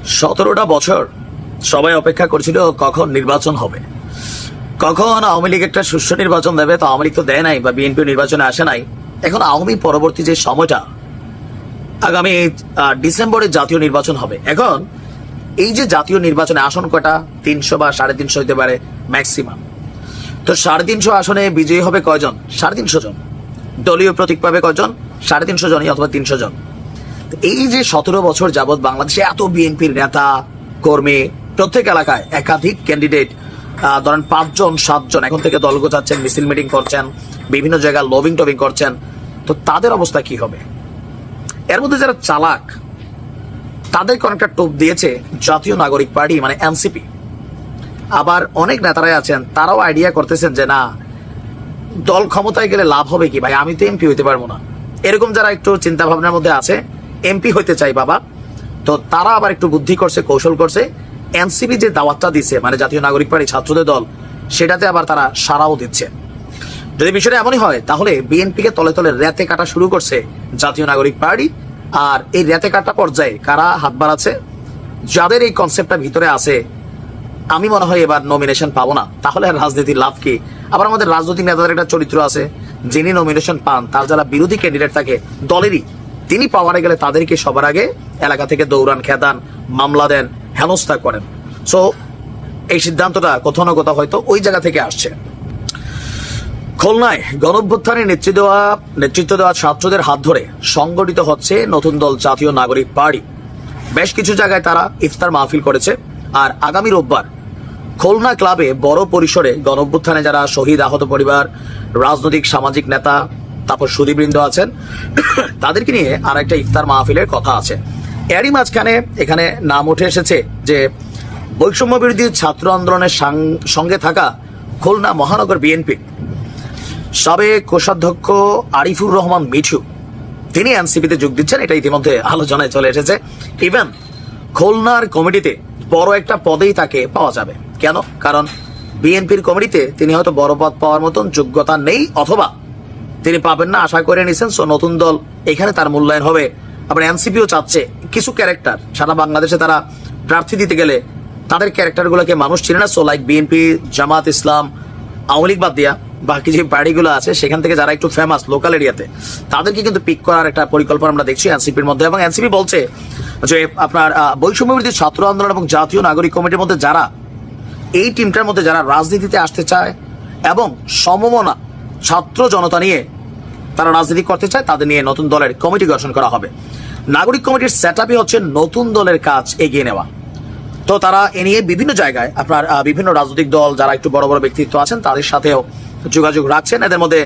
17টা বছর সবাই অপেক্ষা করছিল কখন নির্বাচন হবে, কখন আওয়ামী লীগ একটা সুষ্ঠু নির্বাচন দেবে। তো আওয়ামী লীগ তো দেয় নাই বা বিএনপি নির্বাচনে আসে নাই। এখন আওয়ামী পরবর্তী যে সময়টা আগামী ডিসেম্বরে জাতীয় নির্বাচন হবে। এখন এই যে জাতীয় নির্বাচনে আসন কয়টা, 300 বা 350 হইতে পারে ম্যাক্সিমাম। তো 350 আসনে বিজয়ী হবে কয়জন? 350 জন। দলীয় প্রতীক পাবে কয়জন? 350 জনই অথবা 300 জন। এই যে 17 বছর যাবৎ বাংলাদেশে এত বিএনপির নেতা কর্মী, প্রত্যেক এলাকায় একাধিক ক্যান্ডিডেট, ধরেন 5 জন 7 জন এখন থেকে দল গোছাচ্ছেন, মিছিল মিটিং করছেন, বিভিন্ন জায়গায় লবিং টবিং করছেন। তো তাদের অবস্থা কি হবে? এর মধ্যে যারা চালাক তাদেরকে অনেকটা টোপ দিয়েছে জাতীয় নাগরিক পার্টি মানে এনসিপি। আবার অনেক নেতারাই আছেন, তারাও আইডিয়া করতেছেন যে না, দল ক্ষমতায় গেলে লাভ হবে কি ভাই, আমি তো এমপি হইতে পারবো না। এরকম যারা একটু চিন্তা ভাবনার মধ্যে আছে, এমপি হইতে চাই বাবা, তো তারা আবার একটু বুদ্ধি করছে, কৌশল করছে। এনসিপি যে দাওয়াতটা দিচ্ছে মানে জাতীয় নাগরিক পার্টি ছাত্রদের দল, সেটাতে আবার তারা সাড়াও দিচ্ছে। যদি বিষয়টা এমনই হয় তাহলে বিএনপিকে তলে তলে রেতে কাটা শুরু করছে জাতীয় নাগরিক পার্টি। আর এই রেতে কাটা পর্যায়ে কারা হাত বাড়াচ্ছে, যাদের এই কনসেপ্টটা ভিতরে আছে, আমি মনে হয় এবার নমিনেশন পাবো না, তাহলে আর রাজনীতির লাভ কি? আবার আমাদের রাজনৈতিক নেতাদের একটা চরিত্র আছে, যিনি নমিনেশন পান তার যারা বিরোধী ক্যান্ডিডেট থাকে দলেরই, তিনি পাওয়ারে গেলে তাদেরকে সবার আগে এলাকা থেকে দৌড়ান, খেদান, মামলা দেন, হেনস্থা করেন। সো এই সিদ্ধান্তটা কোথাও না কোথাও হয়তো ওই জায়গা থেকে আসছে। খুলনায় গণঅভ্যুত্থানে নেতৃত্ব দেওয়া ছাত্রদের হাত ধরে সংগঠিত হচ্ছে নতুন দল জাতীয় নাগরিক পার্টি। বেশ কিছু জায়গায় তারা ইফতার মাহফিল করেছে। আর আগামী রোববার খুলনা ক্লাবে বড় পরিসরে গণঅভ্যুত্থানে যারা শহীদ আহত পরিবার, রাজনৈতিক সামাজিক নেতা, তারপর সুধীবৃন্দ আছেন, তাদেরকে নিয়ে আর একটা ইফতার মাহফিলের কথা আছে। এরই মাঝখানে এখানে নাম উঠে এসেছে যে বৈষম্য বিরোধী ছাত্র আন্দোলনের সঙ্গে থাকা খুলনা মহানগর বিএনপি সাবেক কোষাধ্যক্ষ আরিফুর রহমান মিঠু, তিনি এনসিপিতে যোগ দিচ্ছেন। এটা ইতিমধ্যে আলোচনায় চলে এসেছে। ইভেন খুলনার কমিটিতে বড় একটা পদেই তাকে পাওয়া যাবে। কেন? কারণ বিএনপির কমিটিতে তিনি হয়তো বড় পদ পাওয়ার মতন যোগ্যতা নেই, অথবা তিনি পাবেন না, আশা করে নিছেন। সো নতুন দল, এখানে তার মূল্যায়ন হবে। আবার এনসিপিও চাচ্ছে কিছু ক্যারেক্টার, সারা বাংলাদেশে তারা প্রার্থী দিতে গেলে তাদের ক্যারেক্টারগুলোকে মানুষ চিনে না। সো লাইক বিএনপি, জামাত ইসলাম, আওয়ামী লীগ বাদ দিয়া বাকি যে পার্টিগুলো আছে সেখান থেকে যারা একটু ফেমাস লোকাল এরিয়াতে, তাদেরকে কিন্তু পিক করার একটা পরিকল্পনা আমরা দেখছি এনসিপির মধ্যে। এবং এনসিপি বলছে যে আপনার বৈষম্য বিরোধী ছাত্র আন্দোলন এবং জাতীয় নাগরিক কমিটির মধ্যে যারা, এই টিমটার মধ্যে যারা রাজনীতিতে আসতে চায় এবং সমমনা ছাত্র জনতা নিয়ে তারা রাজনীতি করতে চায়, তাদের নিয়ে নতুন দলের কমিটি গঠন করা হবে। নাগরিক কমিটির সেটআপই হচ্ছে নতুন দলের কাজ এগিয়ে নেওয়া। তো তারা এ নিয়ে বিভিন্ন জায়গায় আপনার বিভিন্ন রাজনৈতিক দল যারা একটু বড় বড় ব্যক্তিত্ব আছেন তাদের সাথেও যোগাযোগ রাখছেন। এদের মধ্যে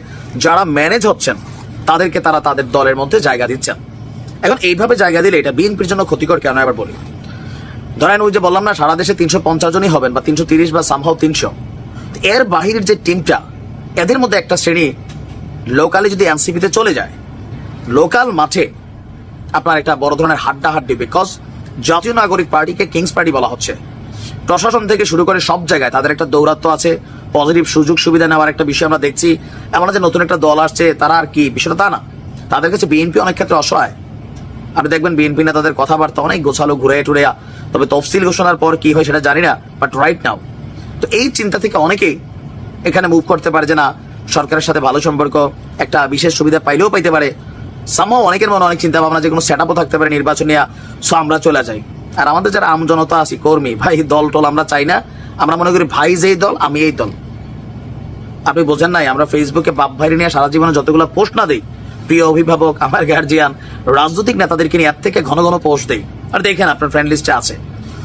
যারা ম্যানেজ হচ্ছেন তাদেরকে তারা তাদের দলের মধ্যে জায়গা দিচ্ছেন। এখন এইভাবে জায়গা দিলে এটা বিএনপির জন্য ক্ষতিকর। কেন এবার বলি, ধরেন ওই যে বললাম না, সারা দেশে 350 জনই হবেন বা 330 বা সামহাও 300। এর বাহিরের যে টিমটা, এদের মধ্যে একটা শ্রেণী লোকালে যদি এনসিপিতে চলে যায়, লোকাল মাঠে আপনার একটা বড় ধরনের হাড্ডাহাড্ডি। বিকজ জাতীয় নাগরিক পার্টিকে কিংস পার্টি বলা হচ্ছে। প্রশাসন থেকে শুরু করে সব জায়গায় তাদের একটা দৌরাত্ম্য আছে, পজিটিভ সুযোগ সুবিধা নেওয়ার একটা বিষয় আমরা দেখছি। এমন যে নতুন একটা দল আসছে, তারা আর কি বিষয়টা তা না, তাদের কাছে বিএনপি অনেক ক্ষেত্রে অসহায়। আপনি দেখবেন বিএনপি নেতাদের কথাবার্তা অনেক গোছালো, ঘুরে টুরে, তবে তফসিল ঘোষণার পর কি হয় সেটা জানি না, বাট রাইট নাও তো এই চিন্তা থেকে অনেকেই এখানে মুভ করতে পারে যে না, সরকারের সাথে ভালো সম্পর্ক, একটা বিশেষ সুবিধা পাইলেও পাইতে পারে। সামহাও অনেকের মনে অনেক চিন্তা ভাবনা, যে কোনো সেট আপও থাকতে পারে নির্বাচন নিয়ে, সো আমরা চলে যাই। আর আমাদের যারা আমজনতা আছি, কর্মী ভাই, দল টল আমরা চাই না। আমরা মনে করি ভাই যেই দল আমি এই দল। আপনি বোঝেন নাই, আমরা ফেসবুকে বাপ ভাইরে নিয়ে সারা জীবনে যতগুলো পোস্ট না দিই, প্রিয় অভিভাবক, আমার গার্জিয়ান, রাজনৈতিক নেতাদেরকে নিয়ে এর থেকে ঘন ঘন পোস্ট দেই। আর দেখেন আপনার ফ্রেন্ড লিস্টে আছে।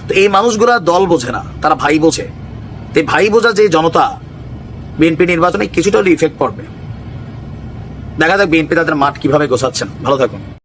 তো এই মানুষগুলা দল বোঝে না, তারা ভাই বোঝে। তো এই ভাই বোঝা যে জনতা, বিএনপি নির্বাচনে কিছুটা হলে ইফেক্ট পড়বে। দেখা যাক বিএনপি তাদের মাঠ কিভাবে গোছাচ্ছেন। ভালো থাকুন।